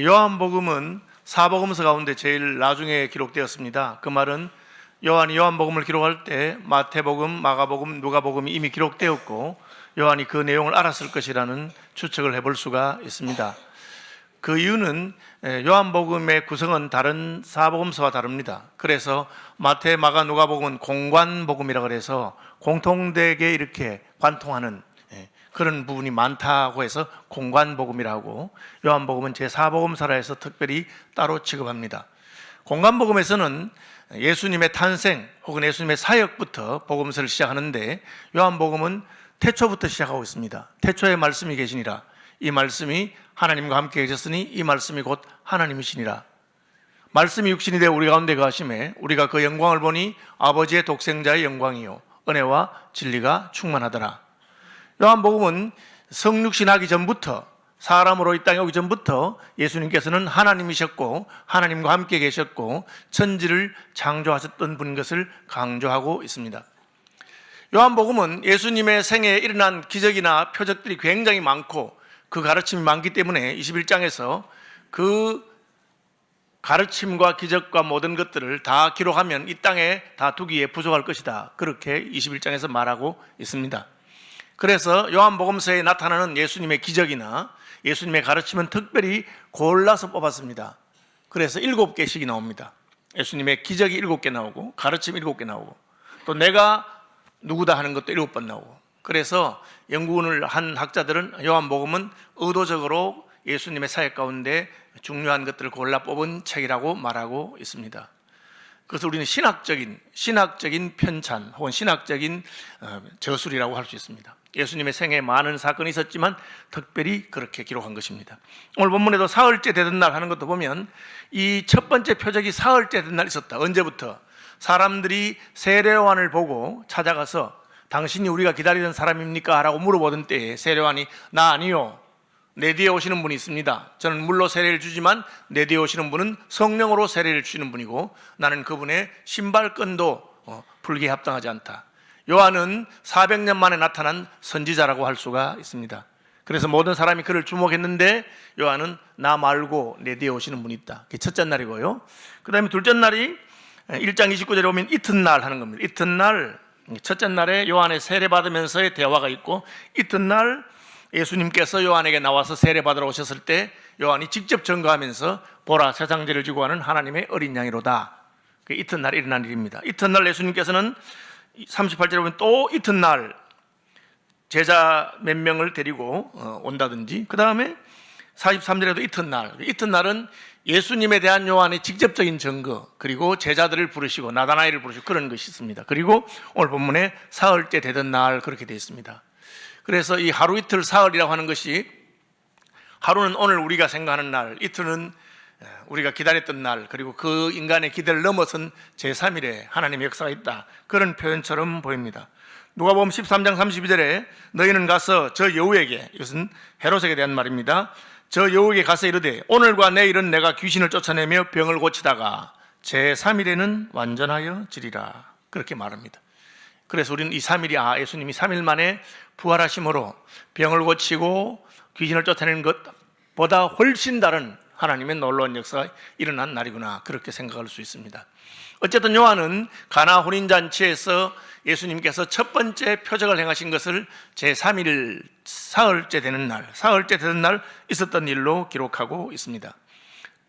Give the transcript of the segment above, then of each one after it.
요한복음은 사복음서 가운데 제일 나중에 기록되었습니다. 그 말은 요한이 요한복음을 기록할 때 마태복음, 마가복음, 누가복음이 이미 기록되었고 요한이 그 내용을 알았을 것이라는 추측을 해볼 수가 있습니다. 그 이유는 요한복음의 구성은 다른 사복음서와 다릅니다. 그래서 마태, 마가, 누가복음은 공관복음이라고 해서 공통되게 이렇게 관통하는 그런 부분이 많다고 해서 공관복음이라고, 요한복음은 제4복음서라 해서 특별히 따로 취급합니다. 공관복음에서는 예수님의 탄생 혹은 예수님의 사역부터 복음서를 시작하는데 요한복음은 태초부터 시작하고 있습니다. 태초에 말씀이 계시니라, 이 말씀이 하나님과 함께 계셨으니 이 말씀이 곧 하나님이시니라. 말씀이 육신이 되어 우리 가운데 거하심에 우리가 그 영광을 보니 아버지의 독생자의 영광이요 은혜와 진리가 충만하더라. 요한복음은 성육신하기 전부터, 사람으로 이 땅에 오기 전부터 예수님께서는 하나님이셨고 하나님과 함께 계셨고 천지를 창조하셨던 분인 것을 강조하고 있습니다. 요한복음은 예수님의 생애에 일어난 기적이나 표적들이 굉장히 많고 그 가르침이 많기 때문에 21장에서 그 가르침과 기적과 모든 것들을 다 기록하면 이 땅에 다 두기에 부족할 것이다, 그렇게 21장에서 말하고 있습니다. 그래서 요한복음서에 나타나는 예수님의 기적이나 예수님의 가르침은 특별히 골라서 뽑았습니다. 그래서 7개씩이 나옵니다. 예수님의 기적이 7개 나오고 가르침 7개 나오고 또 내가 누구다 하는 것도 7번 나오고, 그래서 연구를 한 학자들은 요한복음은 의도적으로 예수님의 사역 가운데 중요한 것들을 골라 뽑은 책이라고 말하고 있습니다. 그래서 우리는 신학적인 편찬 혹은 신학적인 저술이라고 할 수 있습니다. 예수님의 생애에 많은 사건이 있었지만 특별히 그렇게 기록한 것입니다. 오늘 본문에도 사흘째 되던 날 하는 것도 보면 이 첫 번째 표적이 사흘째 되던 날 있었다. 언제부터? 사람들이 세례요한을 보고 찾아가서 당신이 우리가 기다리던 사람입니까? 라고 물어보던 때에 세례요한이 나 아니요, 내 뒤에 오시는 분이 있습니다. 저는 물로 세례를 주지만 내 뒤에 오시는 분은 성령으로 세례를 주시는 분이고 나는 그분의 신발끈도 풀기에 합당하지 않다. 요한은 400년 만에 나타난 선지자라고 할 수가 있습니다. 그래서 모든 사람이 그를 주목했는데 요한은 나 말고 내 뒤에 오시는 분이 있다. 그게 첫째 날이고요. 그 다음에 둘째 날이 1장 29절에 보면 이튿날 하는 겁니다. 이튿날, 첫째 날에 요한의 세례받으면서의 대화가 있고, 이튿날 예수님께서 요한에게 나와서 세례받으러 오셨을 때 요한이 직접 증거하면서 보라, 세상 죄를 지고 가는 하나님의 어린 양이로다. 그게 이튿날 일어난 일입니다. 이튿날 예수님께서는 38절에 보면 또 이튿날 제자 몇 명을 데리고 온다든지, 그 다음에 43절에도 이튿날은 예수님에 대한 요한의 직접적인 증거, 그리고 제자들을 부르시고 나다나엘을 부르시고 그런 것이 있습니다. 그리고 오늘 본문에 사흘째 되던 날 그렇게 되어 있습니다. 그래서 이 하루 이틀 사흘이라고 하는 것이, 하루는 오늘 우리가 생각하는 날, 이틀은 우리가 기다렸던 날, 그리고 그 인간의 기대를 넘어선 제3일에 하나님의 역사가 있다, 그런 표현처럼 보입니다. 누가복음 13장 32절에 너희는 가서 저 여우에게, 이것은 헤롯에게 대한 말입니다, 저 여우에게 가서 이르되 오늘과 내일은 내가 귀신을 쫓아내며 병을 고치다가 제3일에는 완전하여 지리라, 그렇게 말합니다. 그래서 우리는 이 3일이 예수님이 3일 만에 부활하심으로 병을 고치고 귀신을 쫓아내는 것보다 훨씬 다른 하나님의 놀라운 역사가 일어난 날이구나, 그렇게 생각할 수 있습니다. 어쨌든 요한은 가나 혼인잔치에서 예수님께서 첫 번째 표적을 행하신 것을 제3일 사흘째 되는 날 있었던 일로 기록하고 있습니다.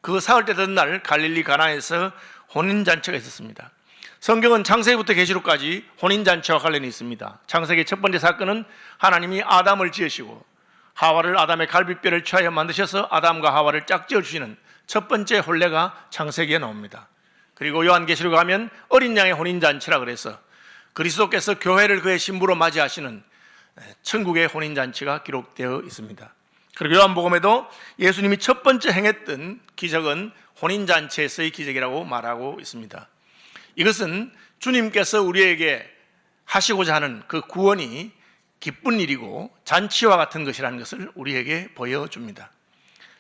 그 사흘째 되는 날 갈릴리 가나에서 혼인잔치가 있었습니다. 성경은 창세기부터 계시록까지 혼인잔치와 관련이 있습니다. 창세기 첫 번째 사건은 하나님이 아담을 지으시고 하와를 아담의 갈비뼈를 취하여 만드셔서 아담과 하와를 짝지어 주시는 첫 번째 혼례가 창세기에 나옵니다. 그리고 요한계시록 가면 어린 양의 혼인잔치라 그래서 그리스도께서 교회를 그의 신부로 맞이하시는 천국의 혼인잔치가 기록되어 있습니다. 그리고 요한복음에도 예수님이 첫 번째 행했던 기적은 혼인잔치에서의 기적이라고 말하고 있습니다. 이것은 주님께서 우리에게 하시고자 하는 그 구원이 기쁜 일이고 잔치와 같은 것이라는 것을 우리에게 보여줍니다.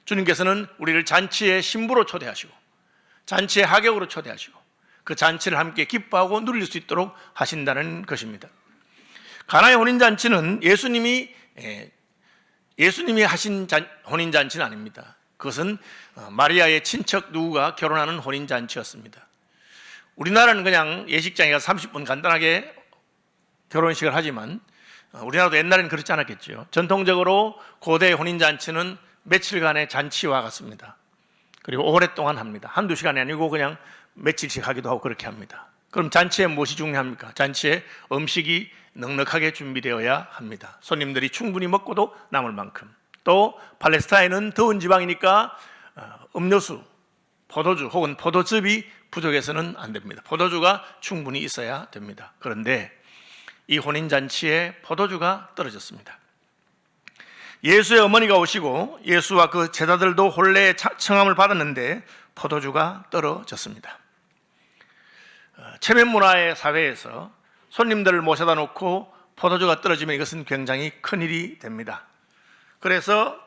주님께서는 우리를 잔치의 신부로 초대하시고 잔치의 하객으로 초대하시고 그 잔치를 함께 기뻐하고 누릴 수 있도록 하신다는 것입니다. 가나의 혼인잔치는 예수님이 하신 혼인잔치는 아닙니다. 그것은 마리아의 친척 누구가 결혼하는 혼인잔치였습니다. 우리나라는 그냥 예식장에 가서 30분 간단하게 결혼식을 하지만 우리나라도 옛날에는 그렇지 않았겠죠. 전통적으로 고대 혼인잔치는 며칠간의 잔치와 같습니다. 그리고 오랫동안 합니다. 한두 시간이 아니고 그냥 며칠씩 하기도 하고 그렇게 합니다. 그럼 잔치에 무엇이 중요합니까? 잔치에 음식이 넉넉하게 준비되어야 합니다. 손님들이 충분히 먹고도 남을 만큼. 또 팔레스타인은 더운 지방이니까 음료수, 포도주 혹은 포도즙이 부족해서는 안 됩니다. 포도주가 충분히 있어야 됩니다. 그런데 이 혼인잔치에 포도주가 떨어졌습니다. 예수의 어머니가 오시고 예수와 그 제자들도 혼례의 청함을 받았는데 포도주가 떨어졌습니다. 체면 문화의 사회에서 손님들을 모셔다 놓고 포도주가 떨어지면 이것은 굉장히 큰일이 됩니다. 그래서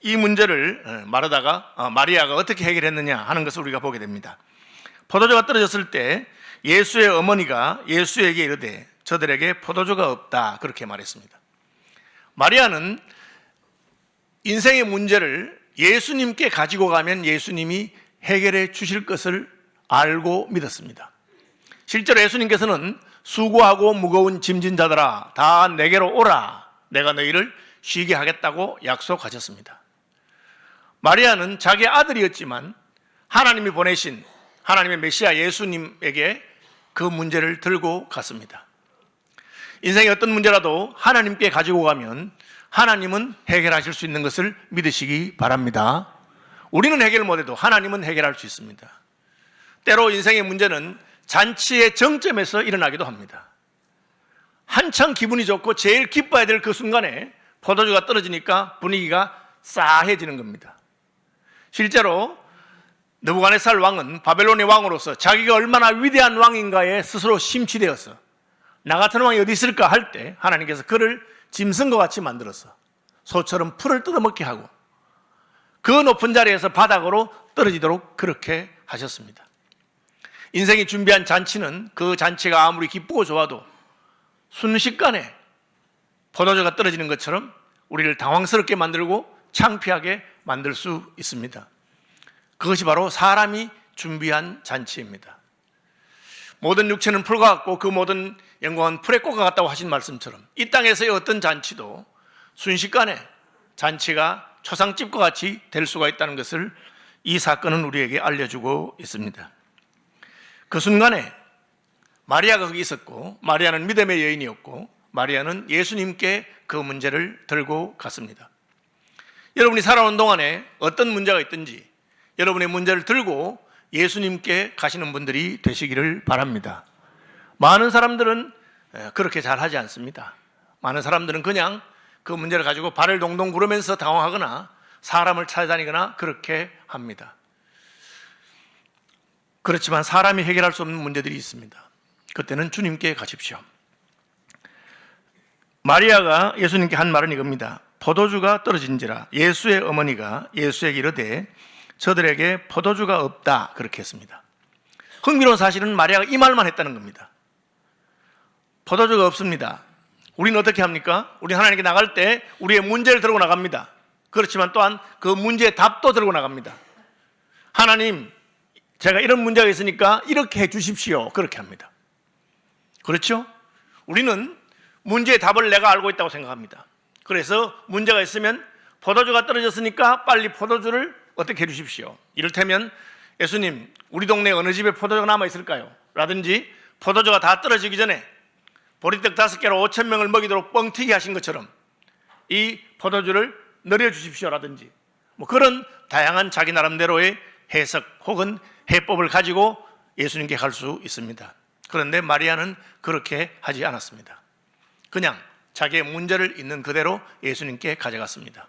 이 문제를 마리아가 어떻게 해결했느냐 하는 것을 우리가 보게 됩니다. 포도주가 떨어졌을 때 예수의 어머니가 예수에게 이르되 저들에게 포도주가 없다 그렇게 말했습니다. 마리아는 인생의 문제를 예수님께 가지고 가면 예수님이 해결해 주실 것을 알고 믿었습니다. 실제로 예수님께서는 수고하고 무거운 짐진 자들아 다 내게로 오라 내가 너희를 쉬게 하겠다고 약속하셨습니다. 마리아는 자기 아들이었지만 하나님이 보내신 하나님의 메시아 예수님에게 그 문제를 들고 갔습니다. 인생의 어떤 문제라도 하나님께 가지고 가면 하나님은 해결하실 수 있는 것을 믿으시기 바랍니다. 우리는 해결 못해도 하나님은 해결할 수 있습니다. 때로 인생의 문제는 잔치의 정점에서 일어나기도 합니다. 한창 기분이 좋고 제일 기뻐야 될 그 순간에 포도주가 떨어지니까 분위기가 싸해지는 겁니다. 실제로 느부갓네살 왕은 바벨론의 왕으로서 자기가 얼마나 위대한 왕인가에 스스로 심취되어서 나 같은 왕이 어디 있을까 할 때 하나님께서 그를 짐승과 같이 만들어서 소처럼 풀을 뜯어먹게 하고 그 높은 자리에서 바닥으로 떨어지도록 그렇게 하셨습니다. 인생이 준비한 잔치는 그 잔치가 아무리 기쁘고 좋아도 순식간에 포도주가 떨어지는 것처럼 우리를 당황스럽게 만들고 창피하게 만들 수 있습니다. 그것이 바로 사람이 준비한 잔치입니다. 모든 육체는 풀과 같고 그 모든 영광은 풀의 꽃과 같다고 하신 말씀처럼 이 땅에서의 어떤 잔치도 순식간에 잔치가 초상집과 같이 될 수가 있다는 것을 이 사건은 우리에게 알려주고 있습니다. 그 순간에 마리아가 거기 있었고 마리아는 믿음의 여인이었고 마리아는 예수님께 그 문제를 들고 갔습니다. 여러분이 살아오는 동안에 어떤 문제가 있든지 여러분의 문제를 들고 예수님께 가시는 분들이 되시기를 바랍니다. 많은 사람들은 그렇게 잘 하지 않습니다. 많은 사람들은 그냥 그 문제를 가지고 발을 동동 구르면서 당황하거나 사람을 찾아다니거나 그렇게 합니다. 그렇지만 사람이 해결할 수 없는 문제들이 있습니다. 그때는 주님께 가십시오. 마리아가 예수님께 한 말은 이겁니다. 포도주가 떨어진지라 예수의 어머니가 예수에게 이르되 저들에게 포도주가 없다 그렇게 했습니다. 흥미로운 사실은 마리아가 이 말만 했다는 겁니다. 포도주가 없습니다. 우리는 어떻게 합니까? 우리 하나님께 나갈 때 우리의 문제를 들고 나갑니다. 그렇지만 또한 그 문제의 답도 들고 나갑니다. 하나님, 제가 이런 문제가 있으니까 이렇게 해 주십시오. 그렇게 합니다. 그렇죠? 우리는 문제의 답을 내가 알고 있다고 생각합니다. 그래서 문제가 있으면 포도주가 떨어졌으니까 빨리 포도주를 어떻게 해 주십시오. 이를테면 예수님, 우리 동네 어느 집에 포도주가 남아있을까요? 라든지 포도주가 다 떨어지기 전에 보리떡 5개로 5,000명을 먹이도록 뻥튀기 하신 것처럼 이 포도주를 내려주십시오 라든지 그런 다양한 자기 나름대로의 해석 혹은 해법을 가지고 예수님께 갈 수 있습니다. 그런데 마리아는 그렇게 하지 않았습니다. 그냥 자기의 문제를 있는 그대로 예수님께 가져갔습니다.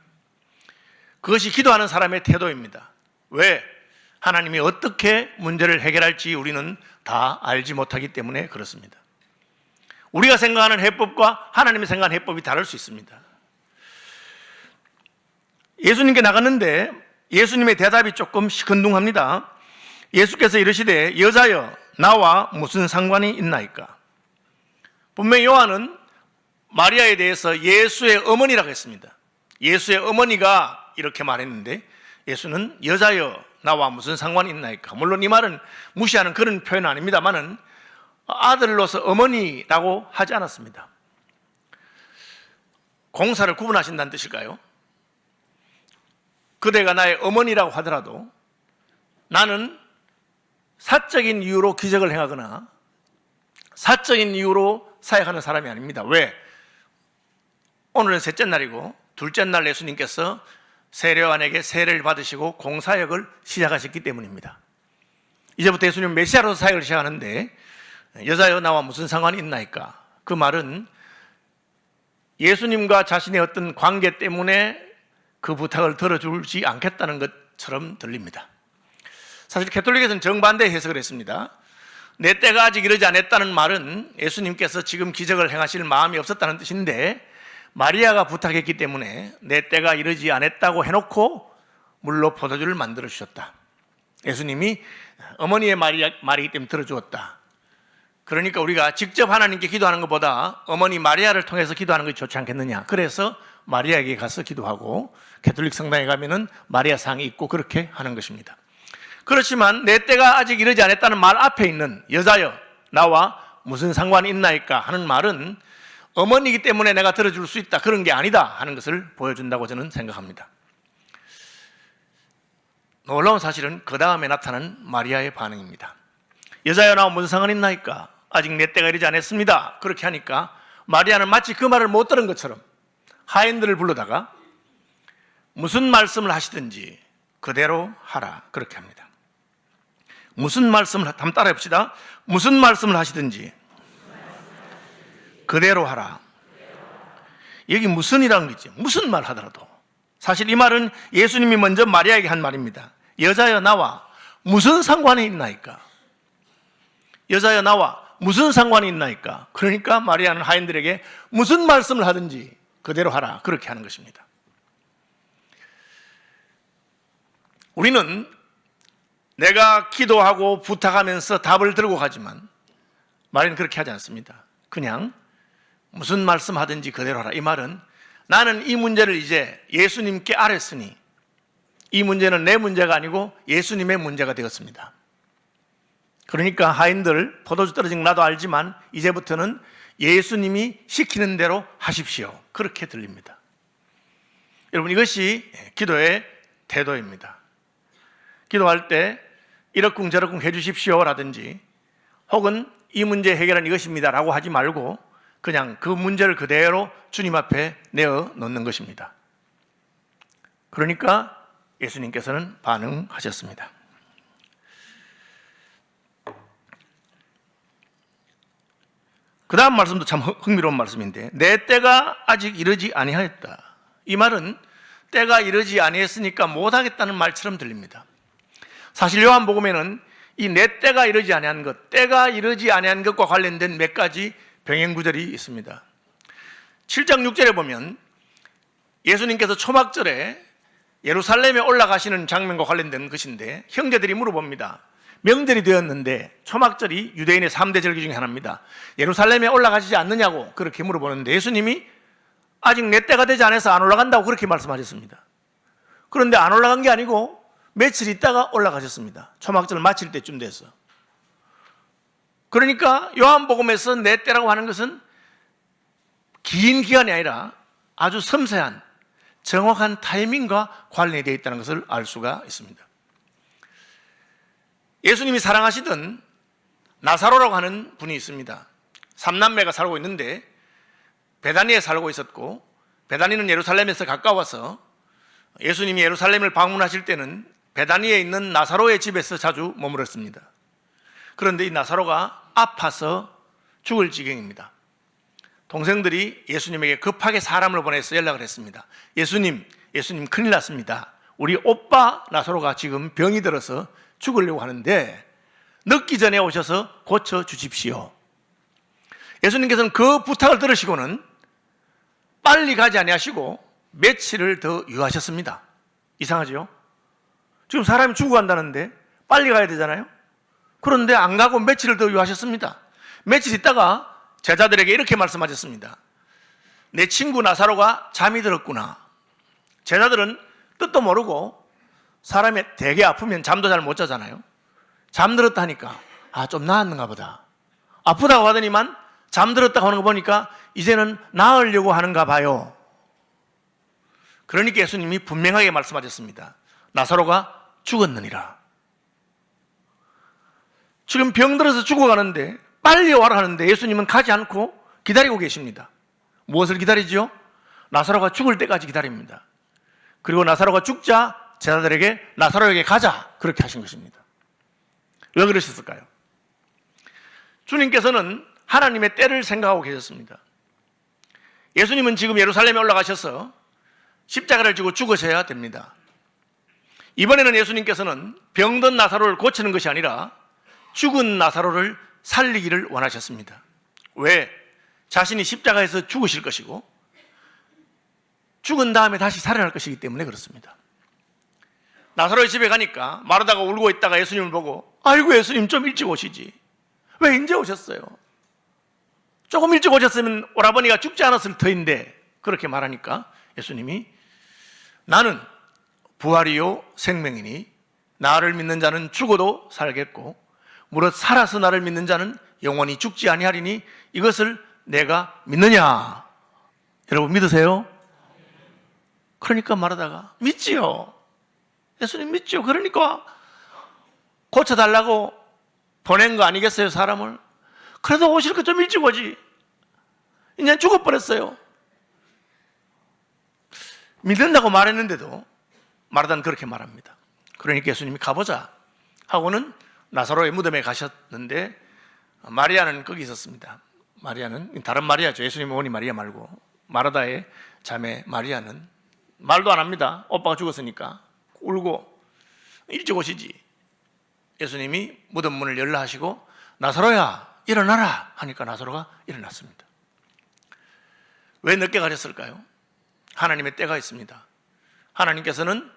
그것이 기도하는 사람의 태도입니다. 왜? 하나님이 어떻게 문제를 해결할지 우리는 다 알지 못하기 때문에 그렇습니다. 우리가 생각하는 해법과 하나님이 생각하는 해법이 다를 수 있습니다. 예수님께 나갔는데 예수님의 대답이 조금 시큰둥합니다. 예수께서 이르시되 여자여 나와 무슨 상관이 있나이까? 분명히 요한은 마리아에 대해서 예수의 어머니라고 했습니다. 예수의 어머니가 이렇게 말했는데 예수는 여자여 나와 무슨 상관이 있나이까. 물론 이 말은 무시하는 그런 표현은 아닙니다만은 아들로서 어머니라고 하지 않았습니다. 공사를 구분하신다는 뜻일까요? 그대가 나의 어머니라고 하더라도 나는 사적인 이유로 기적을 행하거나 사적인 이유로 사역하는 사람이 아닙니다. 왜? 오늘은 셋째 날이고 둘째 날 예수님께서 세례요한에게 세례를 받으시고 공사역을 시작하셨기 때문입니다. 이제부터 예수님은 메시아로서 사역을 시작하는데 여자여 나와 무슨 상관이 있나이까? 그 말은 예수님과 자신의 어떤 관계 때문에 그 부탁을 들어주지 않겠다는 것처럼 들립니다. 사실 가톨릭에서는 정반대 해석을 했습니다. 내 때가 아직 이르지 않았다는 말은 예수님께서 지금 기적을 행하실 마음이 없었다는 뜻인데 마리아가 부탁했기 때문에 내 때가 이르지 않았다고 해놓고 물로 포도주를 만들어 주셨다. 예수님이 어머니의 말이기 때문에 들어주었다. 그러니까 우리가 직접 하나님께 기도하는 것보다 어머니 마리아를 통해서 기도하는 것이 좋지 않겠느냐. 그래서 마리아에게 가서 기도하고 가톨릭 성당에 가면은 마리아 상이 있고 그렇게 하는 것입니다. 그렇지만 내 때가 아직 이르지 않았다는 말 앞에 있는 여자여 나와 무슨 상관이 있나이까 하는 말은 어머니이기 때문에 내가 들어줄 수 있다 그런 게 아니다 하는 것을 보여준다고 저는 생각합니다. 놀라운 사실은 그 다음에 나타난 마리아의 반응입니다. 여자여 나와 무슨 상관이 있나이까? 아직 내 때가 이르지 않았습니다. 그렇게 하니까 마리아는 마치 그 말을 못 들은 것처럼 하인들을 불러다가 무슨 말씀을 하시든지 그대로 하라 그렇게 합니다. 무슨 말씀을 한번 따라해 봅시다. 무슨 말씀을 하시든지 그대로 하라. 여기 무슨이라는 게 있죠. 무슨 말 하더라도. 사실 이 말은 예수님이 먼저 마리아에게 한 말입니다. 여자여 나와 무슨 상관이 있나이까? 여자여 나와 무슨 상관이 있나이까? 그러니까 마리아는 하인들에게 무슨 말씀을 하든지 그대로 하라 그렇게 하는 것입니다. 우리는 내가 기도하고 부탁하면서 답을 들고 가지만 마리아는 그렇게 하지 않습니다. 그냥 무슨 말씀 하든지 그대로 하라. 이 말은 나는 이 문제를 이제 예수님께 아뢰으니 이 문제는 내 문제가 아니고 예수님의 문제가 되었습니다. 그러니까 하인들 포도주 떨어진 거 나도 알지만 이제부터는 예수님이 시키는 대로 하십시오. 그렇게 들립니다. 여러분 이것이 기도의 태도입니다. 기도할 때 이러쿵 저러쿵 해주십시오 라든지 혹은 이 문제 해결은 이것입니다 라고 하지 말고 그냥 그 문제를 그대로 주님 앞에 내어 놓는 것입니다. 그러니까 예수님께서는 반응하셨습니다. 그 다음 말씀도 참 흥미로운 말씀인데 내 때가 아직 이르지 아니하였다. 이 말은 때가 이르지 아니했으니까 못하겠다는 말처럼 들립니다. 사실 요한복음에는 이 내 때가 이르지 아니한 것, 때가 이르지 아니한 것과 관련된 몇 가지 병행구절이 있습니다. 7장 6절에 보면 예수님께서 초막절에 예루살렘에 올라가시는 장면과 관련된 것인데 형제들이 물어봅니다. 명절이 되었는데 초막절이 유대인의 3대 절기 중에 하나입니다. 예루살렘에 올라가시지 않느냐고 그렇게 물어보는데 예수님이 아직 내 때가 되지 않아서 안 올라간다고 그렇게 말씀하셨습니다. 그런데 안 올라간 게 아니고 며칠 있다가 올라가셨습니다. 초막절을 마칠 때쯤 돼서. 그러니까 요한복음에서 내 때라고 하는 것은 긴 기간이 아니라 아주 섬세한 정확한 타이밍과 관련이 되어 있다는 것을 알 수가 있습니다. 예수님이 사랑하시던 나사로라고 하는 분이 있습니다. 3남매가 살고 있는데 베다니에 살고 있었고 베다니는 예루살렘에서 가까워서 예수님이 예루살렘을 방문하실 때는 베다니에 있는 나사로의 집에서 자주 머물렀습니다. 그런데 이 나사로가 아파서 죽을 지경입니다. 동생들이 예수님에게 급하게 사람을 보내서 연락을 했습니다. 예수님 큰일 났습니다. 우리 오빠 나사로가 지금 병이 들어서 죽으려고 하는데 늦기 전에 오셔서 고쳐주십시오. 예수님께서는 그 부탁을 들으시고는 빨리 가지 아니하시고 며칠을 더 유하셨습니다. 이상하죠? 지금 사람이 죽어간다는데 빨리 가야 되잖아요. 그런데 안 가고 며칠을 더 유하셨습니다. 며칠 있다가 제자들에게 이렇게 말씀하셨습니다. 내 친구 나사로가 잠이 들었구나. 제자들은 뜻도 모르고 사람이 되게 아프면 잠도 잘 못 자잖아요. 잠들었다 하니까 좀 나았는가 보다. 아프다고 하더니만 잠들었다고 하는 거 보니까 이제는 나으려고 하는가 봐요. 그러니까 예수님이 분명하게 말씀하셨습니다. 나사로가 죽었느니라. 지금 병들어서 죽어가는데 빨리 와라 하는데 예수님은 가지 않고 기다리고 계십니다. 무엇을 기다리죠? 나사로가 죽을 때까지 기다립니다. 그리고 나사로가 죽자 제자들에게 나사로에게 가자 그렇게 하신 것입니다. 왜 그러셨을까요? 주님께서는 하나님의 때를 생각하고 계셨습니다. 예수님은 지금 예루살렘에 올라가셔서 십자가를 지고 죽으셔야 됩니다. 이번에는 예수님께서는 병든 나사로를 고치는 것이 아니라 죽은 나사로를 살리기를 원하셨습니다. 왜? 자신이 십자가에서 죽으실 것이고 죽은 다음에 다시 살아날 것이기 때문에 그렇습니다. 나사로의 집에 가니까 마르다가 울고 있다가 예수님을 보고 아이고 예수님 좀 일찍 오시지. 왜 이제 오셨어요? 조금 일찍 오셨으면 오라버니가 죽지 않았을 터인데 그렇게 말하니까 예수님이 나는 부활이요 생명이니 나를 믿는 자는 죽어도 살겠고 무릇 살아서 나를 믿는 자는 영원히 죽지 아니하리니 이것을 내가 믿느냐? 여러분 믿으세요? 그러니까 말하다가 믿지요. 예수님 믿지요. 그러니까 고쳐달라고 보낸 거 아니겠어요, 사람을? 그래도 오실 거 좀 일찍 오지. 이제 죽어버렸어요. 믿는다고 말했는데도 마르다는 그렇게 말합니다. 그러니까 예수님이 가보자 하고는 나사로의 무덤에 가셨는데 마리아는 거기 있었습니다. 마리아는 다른 마리아죠. 예수님 어머니 마리아 말고 마르다의 자매 마리아는 말도 안 합니다. 오빠가 죽었으니까 울고 일찍 오시지. 예수님이 무덤 문을 열라 하시고 나사로야 일어나라 하니까 나사로가 일어났습니다. 왜 늦게 가셨을까요? 하나님의 때가 있습니다. 하나님께서는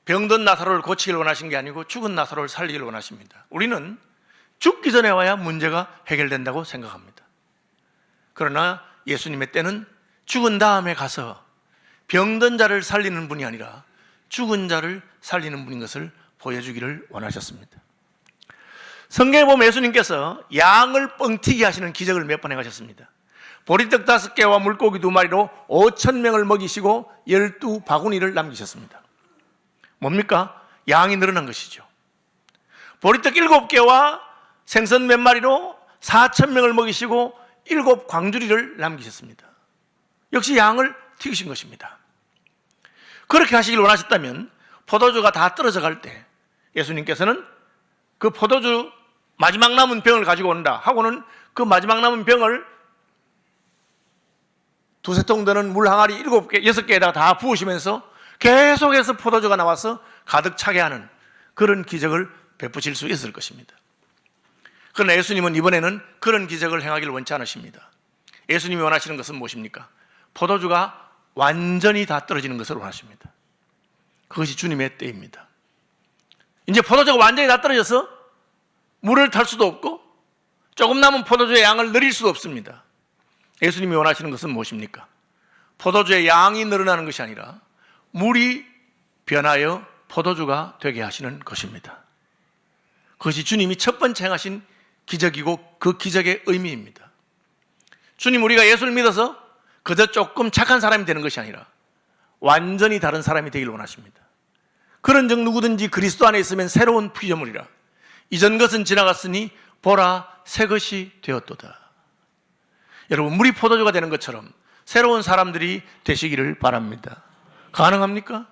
병든 나사로를 고치기를 원하신 게 아니고 죽은 나사로를 살리기를 원하십니다. 우리는 죽기 전에 와야 문제가 해결된다고 생각합니다. 그러나 예수님의 때는 죽은 다음에 가서 병든 자를 살리는 분이 아니라 죽은 자를 살리는 분인 것을 보여주기를 원하셨습니다. 성경에 보면 예수님께서 양을 뻥튀기 하시는 기적을 몇 번 해가셨습니다. 보리떡 5개와 물고기 2마리로 5,000명을 먹이시고 12바구니를 남기셨습니다. 뭡니까? 양이 늘어난 것이죠. 보리떡 7개와 생선 몇 마리로 4,000명을 먹이시고 7광주리를 남기셨습니다. 역시 양을 튀기신 것입니다. 그렇게 하시길 원하셨다면 포도주가 다 떨어져 갈 때 예수님께서는 그 포도주 마지막 남은 병을 가지고 온다 하고는 그 마지막 남은 병을 2-3통 되는 물 항아리 7개, 6개에다가 다 부으시면서 계속해서 포도주가 나와서 가득 차게 하는 그런 기적을 베푸실 수 있을 것입니다. 그러나 예수님은 이번에는 그런 기적을 행하기를 원치 않으십니다. 예수님이 원하시는 것은 무엇입니까? 포도주가 완전히 다 떨어지는 것을 원하십니다. 그것이 주님의 때입니다. 이제 포도주가 완전히 다 떨어져서 물을 탈 수도 없고 조금 남은 포도주의 양을 늘릴 수도 없습니다. 예수님이 원하시는 것은 무엇입니까? 포도주의 양이 늘어나는 것이 아니라 물이 변하여 포도주가 되게 하시는 것입니다. 그것이 주님이 첫 번째 행하신 기적이고 그 기적의 의미입니다. 주님, 우리가 예수를 믿어서 그저 조금 착한 사람이 되는 것이 아니라 완전히 다른 사람이 되길 원하십니다. 그런즉 누구든지 그리스도 안에 있으면 새로운 피조물이라 이전 것은 지나갔으니 보라 새 것이 되었도다. 여러분, 물이 포도주가 되는 것처럼 새로운 사람들이 되시기를 바랍니다. 가능합니까?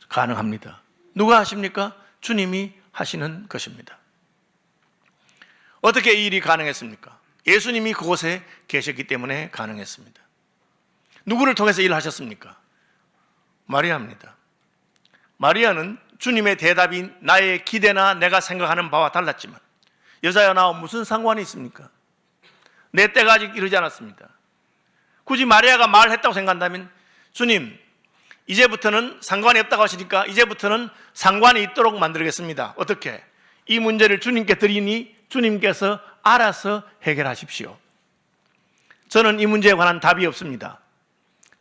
가능합니다. 누가 하십니까? 주님이 하시는 것입니다. 어떻게 이 일이 가능했습니까? 예수님이 그곳에 계셨기 때문에 가능했습니다. 누구를 통해서 일을 하셨습니까? 마리아입니다. 마리아는 주님의 대답이 나의 기대나 내가 생각하는 바와 달랐지만 여자야 나와 무슨 상관이 있습니까? 내 때가 아직 이르지 않았습니다. 굳이 마리아가 말했다고 생각한다면 주님, 이제부터는 상관이 없다고 하시니까 이제부터는 상관이 있도록 만들겠습니다. 어떻게? 이 문제를 주님께 드리니 주님께서 알아서 해결하십시오. 저는 이 문제에 관한 답이 없습니다.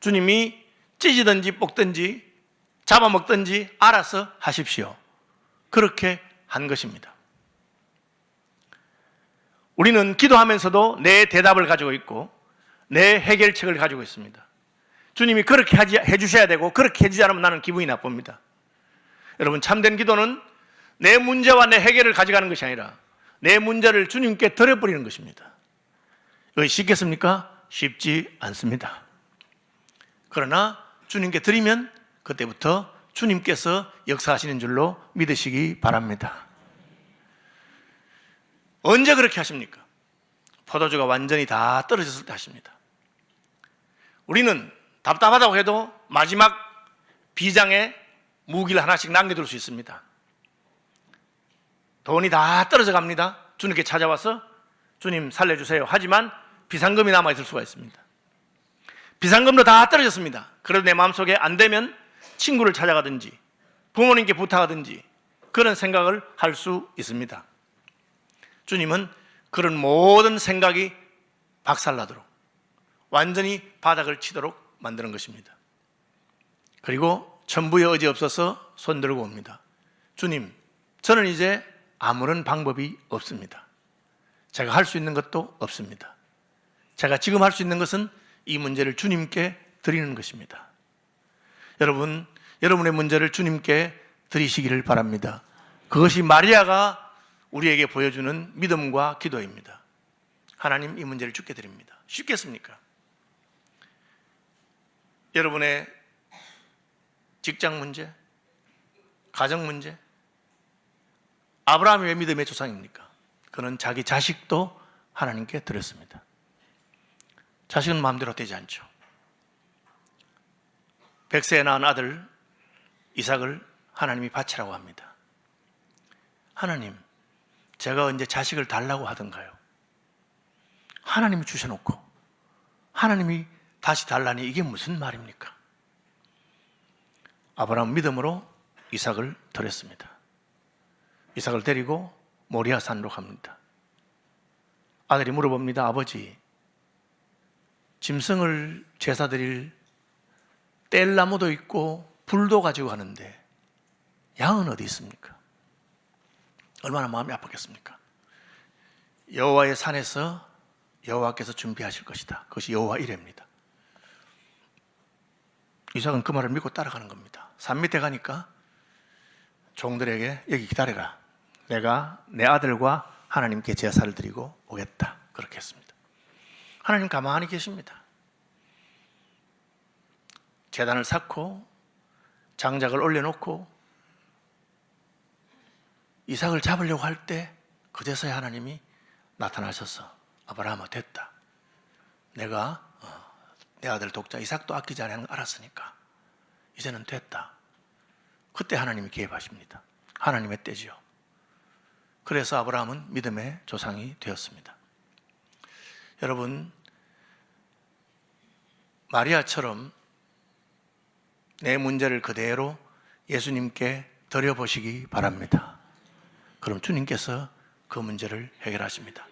주님이 찢이든지 뽑든지 잡아먹든지 알아서 하십시오. 그렇게 한 것입니다. 우리는 기도하면서도 내 대답을 가지고 있고 내 해결책을 가지고 있습니다. 주님이 그렇게 해주셔야 되고 그렇게 해주지 않으면 나는 기분이 나쁩니다. 여러분, 참된 기도는 내 문제와 내 해결을 가져가는 것이 아니라 내 문제를 주님께 드려버리는 것입니다. 이거 쉽겠습니까? 쉽지 않습니다. 그러나 주님께 드리면 그때부터 주님께서 역사하시는 줄로 믿으시기 바랍니다. 언제 그렇게 하십니까? 포도주가 완전히 다 떨어졌을 때 하십니다. 우리는 답답하다고 해도 마지막 비장에 무기를 하나씩 남겨둘 수 있습니다. 돈이 다 떨어져 갑니다. 주님께 찾아와서 주님 살려주세요. 하지만 비상금이 남아있을 수가 있습니다. 비상금도 다 떨어졌습니다. 그래도 내 마음속에 안 되면 친구를 찾아가든지 부모님께 부탁하든지 그런 생각을 할 수 있습니다. 주님은 그런 모든 생각이 박살나도록 완전히 바닥을 치도록 만드는 것입니다. 그리고 천부의 의지 없어서 손들고 옵니다. 주님, 저는 이제 아무런 방법이 없습니다. 제가 할 수 있는 것도 없습니다. 제가 지금 할 수 있는 것은 이 문제를 주님께 드리는 것입니다. 여러분, 여러분의 문제를 주님께 드리시기를 바랍니다. 그것이 마리아가 우리에게 보여주는 믿음과 기도입니다. 하나님, 이 문제를 주께 드립니다. 쉽겠습니까? 여러분의 직장 문제, 가정 문제, 아브라함이 왜 믿음의 조상입니까? 그는 자기 자식도 하나님께 드렸습니다. 자식은 마음대로 되지 않죠. 100세에 낳은 아들 이삭을 하나님이 바치라고 합니다. 하나님, 제가 언제 자식을 달라고 하던가요? 하나님이 주셔놓고 하나님이 다시 달라니 이게 무슨 말입니까? 아브라함은 믿음으로 이삭을 드렸습니다. 이삭을 데리고 모리아 산으로 갑니다. 아들이 물어봅니다. 아버지, 짐승을 제사 드릴 뗄나무도 있고 불도 가지고 가는데 양은 어디 있습니까? 얼마나 마음이 아팠겠습니까? 여호와의 산에서 여호와께서 준비하실 것이다. 그것이 여호와 이레입니다. 이삭은 그 말을 믿고 따라가는 겁니다. 산 밑에 가니까 종들에게 여기 기다려라. 내가 내 아들과 하나님께 제사를 드리고 오겠다. 그렇게 했습니다. 하나님 가만히 계십니다. 제단을 쌓고 장작을 올려놓고 이삭을 잡으려고 할 때 그제서야 하나님이 나타나셔서 아브라함아, 됐다. 내가 내 아들 독자 이삭도 아끼지 않는 걸 알았으니까 이제는 됐다. 그때 하나님이 개입하십니다. 하나님의 때지요. 그래서 아브라함은 믿음의 조상이 되었습니다. 여러분, 마리아처럼 내 문제를 그대로 예수님께 드려보시기 바랍니다. 그럼 주님께서 그 문제를 해결하십니다.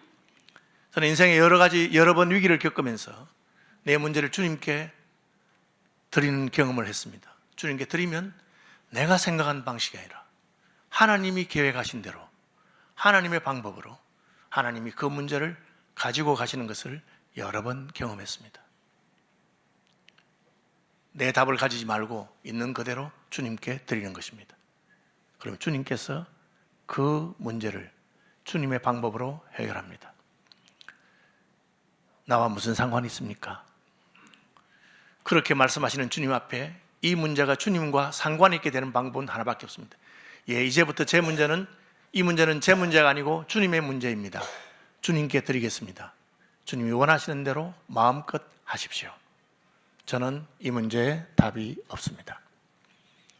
저는 인생에 여러 번 위기를 겪으면서 내 문제를 주님께 드리는 경험을 했습니다. 주님께 드리면 내가 생각한 방식이 아니라 하나님이 계획하신 대로 하나님의 방법으로 하나님이 그 문제를 가지고 가시는 것을 여러 번 경험했습니다. 내 답을 가지지 말고 있는 그대로 주님께 드리는 것입니다. 그럼 주님께서 그 문제를 주님의 방법으로 해결합니다. 나와 무슨 상관이 있습니까? 그렇게 말씀하시는 주님 앞에 이 문제가 주님과 상관이 있게 되는 방법은 하나밖에 없습니다. 이제부터 이 문제는 제 문제가 아니고 주님의 문제입니다. 주님께 드리겠습니다. 주님이 원하시는 대로 마음껏 하십시오. 저는 이 문제에 답이 없습니다.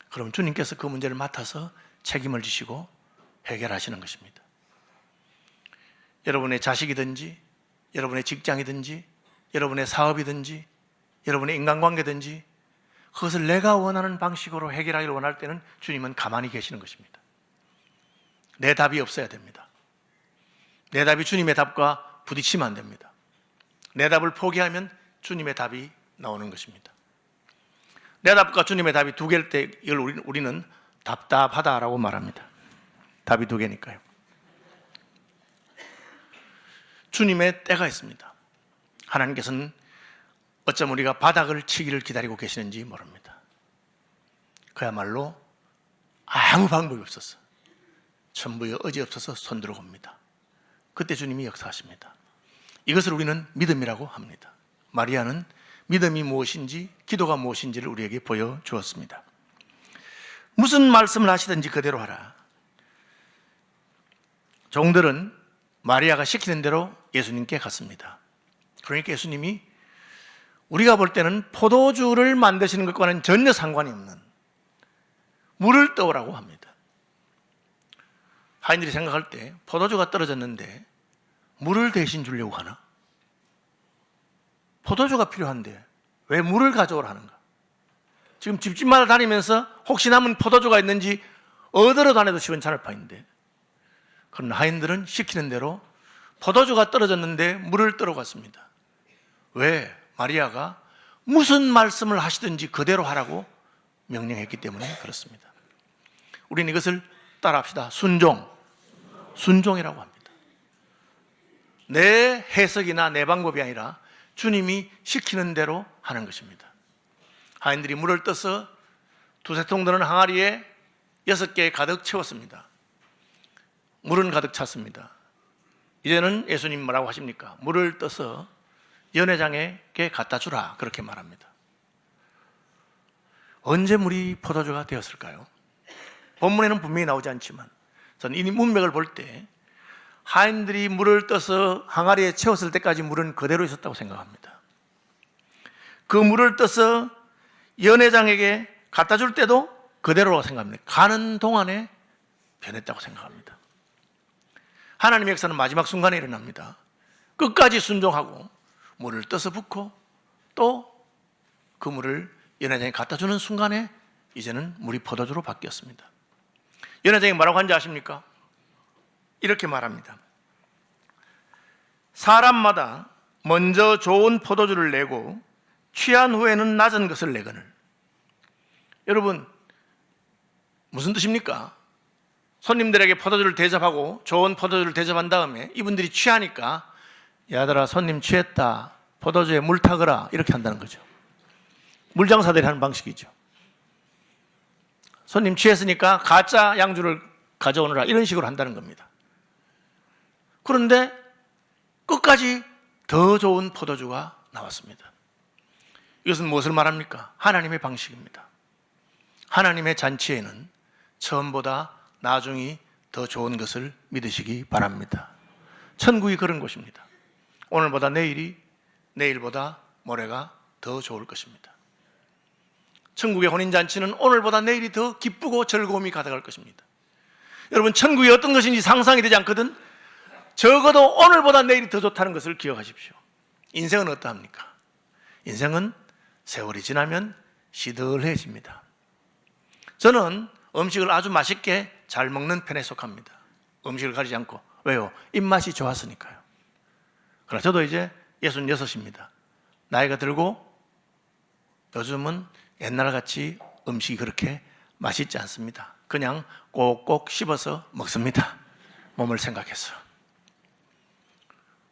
그럼 주님께서 그 문제를 맡아서 책임을 지시고 해결하시는 것입니다. 여러분의 자식이든지 여러분의 직장이든지 여러분의 사업이든지 여러분의 인간관계든지 그것을 내가 원하는 방식으로 해결하기를 원할 때는 주님은 가만히 계시는 것입니다. 내 답이 없어야 됩니다. 내 답이 주님의 답과 부딪히면 안 됩니다. 내 답을 포기하면 주님의 답이 나오는 것입니다. 내 답과 주님의 답이 두 개일 때 이걸 우리는 답답하다라고 말합니다. 답이 두 개니까요. 주님의 때가 있습니다. 하나님께서는 어쩜 우리가 바닥을 치기를 기다리고 계시는지 모릅니다. 그야말로 아무 방법이 없어서 전부의 의지 없어서 손들어 봅니다. 그때 주님이 역사하십니다. 이것을 우리는 믿음이라고 합니다. 마리아는 믿음이 무엇인지 기도가 무엇인지를 우리에게 보여주었습니다. 무슨 말씀을 하시든지 그대로 하라. 종들은 마리아가 시키는 대로 예수님께 갔습니다. 그러니까 예수님이 우리가 볼 때는 포도주를 만드시는 것과는 전혀 상관이 없는 물을 떠오라고 합니다. 하인들이 생각할 때 포도주가 떨어졌는데 물을 대신 주려고 하나? 포도주가 필요한데 왜 물을 가져오라 하는가? 지금 집집마다 다니면서 혹시 남은 포도주가 있는지 얻으러 다녀도 시원찮을 판인데, 그러나 하인들은 시키는 대로 포도주가 떨어졌는데 물을 떠러 갔습니다. 왜? 마리아가 무슨 말씀을 하시든지 그대로 하라고 명령했기 때문에 그렇습니다. 우리는 이것을 따라합시다. 순종이라고 합니다. 내 해석이나 내 방법이 아니라 주님이 시키는 대로 하는 것입니다. 하인들이 물을 떠서 두세 통 드는 항아리에 6개 가득 채웠습니다. 물은 가득 찼습니다. 이제는 예수님 뭐라고 하십니까? 물을 떠서 연회장에게 갖다 주라, 그렇게 말합니다. 언제 물이 포도주가 되었을까요? 본문에는 분명히 나오지 않지만 저는 이 문맥을 볼 때 하인들이 물을 떠서 항아리에 채웠을 때까지 물은 그대로 있었다고 생각합니다. 그 물을 떠서 연회장에게 갖다 줄 때도 그대로라고 생각합니다. 가는 동안에 변했다고 생각합니다. 하나님의 역사는 마지막 순간에 일어납니다. 끝까지 순종하고 물을 떠서 붓고 또 그 물을 연회장에 갖다 주는 순간에 이제는 물이 포도주로 바뀌었습니다. 연회장이 뭐라고 하는지 아십니까? 이렇게 말합니다. 사람마다 먼저 좋은 포도주를 내고 취한 후에는 낮은 것을 내거늘. 여러분, 무슨 뜻입니까? 손님들에게 포도주를 대접하고 좋은 포도주를 대접한 다음에 이분들이 취하니까 야들아 손님 취했다, 포도주에 물 타거라, 이렇게 한다는 거죠. 물장사들이 하는 방식이죠. 손님 취했으니까 가짜 양주를 가져오느라, 이런 식으로 한다는 겁니다. 그런데 끝까지 더 좋은 포도주가 나왔습니다. 이것은 무엇을 말합니까? 하나님의 방식입니다. 하나님의 잔치에는 처음보다 나중이 더 좋은 것을 믿으시기 바랍니다. 천국이 그런 곳입니다. 오늘보다 내일이, 내일보다 모레가 더 좋을 것입니다. 천국의 혼인잔치는 오늘보다 내일이 더 기쁘고 즐거움이 가득할 것입니다. 여러분, 천국이 어떤 것인지 상상이 되지 않거든 적어도 오늘보다 내일이 더 좋다는 것을 기억하십시오. 인생은 어떠합니까? 인생은 세월이 지나면 시들해집니다. 저는 음식을 아주 맛있게 잘 먹는 편에 속합니다. 음식을 가리지 않고. 왜요? 입맛이 좋았으니까요. 그러나 저도 이제 66입니다. 나이가 들고 요즘은 옛날같이 음식이 그렇게 맛있지 않습니다. 그냥 꼭꼭 씹어서 먹습니다. 몸을 생각해서.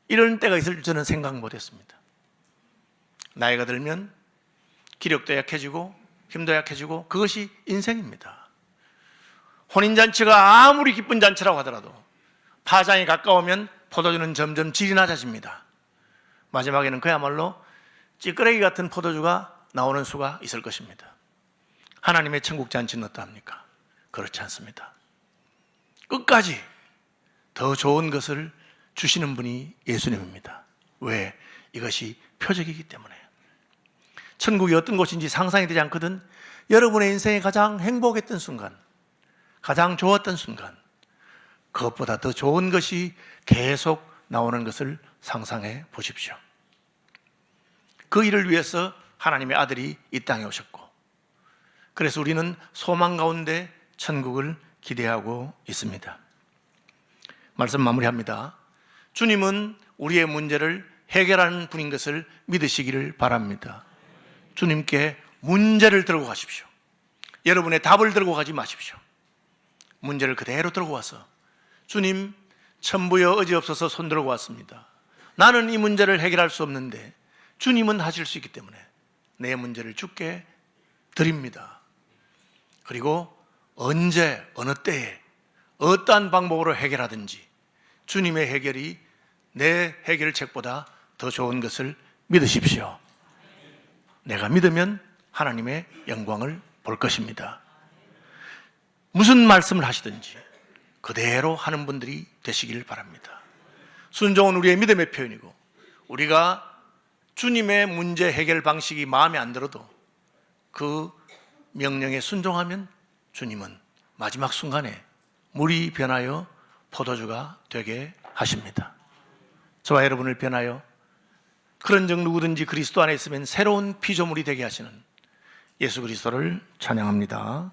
이런 때가 있을 줄 저는 생각 못했습니다. 나이가 들면 기력도 약해지고 힘도 약해지고 그것이 인생입니다. 혼인잔치가 아무리 기쁜 잔치라고 하더라도 파장이 가까우면 포도주는 점점 질이 낮아집니다. 마지막에는 그야말로 찌끄레기 같은 포도주가 나오는 수가 있을 것입니다. 하나님의 천국 잔치는 어떠합니까? 그렇지 않습니다. 끝까지 더 좋은 것을 주시는 분이 예수님입니다. 왜? 이것이 표적이기 때문에. 천국이 어떤 곳인지 상상이 되지 않거든 여러분의 인생에 가장 행복했던 순간, 가장 좋았던 순간, 그것보다 더 좋은 것이 계속 나오는 것을 상상해 보십시오. 그 일을 위해서 하나님의 아들이 이 땅에 오셨고, 그래서 우리는 소망 가운데 천국을 기대하고 있습니다. 말씀 마무리합니다. 주님은 우리의 문제를 해결하는 분인 것을 믿으시기를 바랍니다. 주님께 문제를 들고 가십시오. 여러분의 답을 들고 가지 마십시오. 문제를 그대로 들고 와서 주님, 천부여 어지없어서 손 들고 왔습니다. 나는 이 문제를 해결할 수 없는데 주님은 하실 수 있기 때문에 내 문제를 주께 드립니다. 그리고 언제 어느 때에 어떠한 방법으로 해결하든지 주님의 해결이 내 해결책보다 더 좋은 것을 믿으십시오. 내가 믿으면 하나님의 영광을 볼 것입니다. 무슨 말씀을 하시든지 그대로 하는 분들이 되시길 바랍니다. 순종은 우리의 믿음의 표현이고, 우리가 주님의 문제 해결 방식이 마음에 안 들어도 그 명령에 순종하면 주님은 마지막 순간에 물이 변하여 포도주가 되게 하십니다. 저와 여러분을 변하여 그런즉 누구든지 그리스도 안에 있으면 새로운 피조물이 되게 하시는 예수 그리스도를 찬양합니다.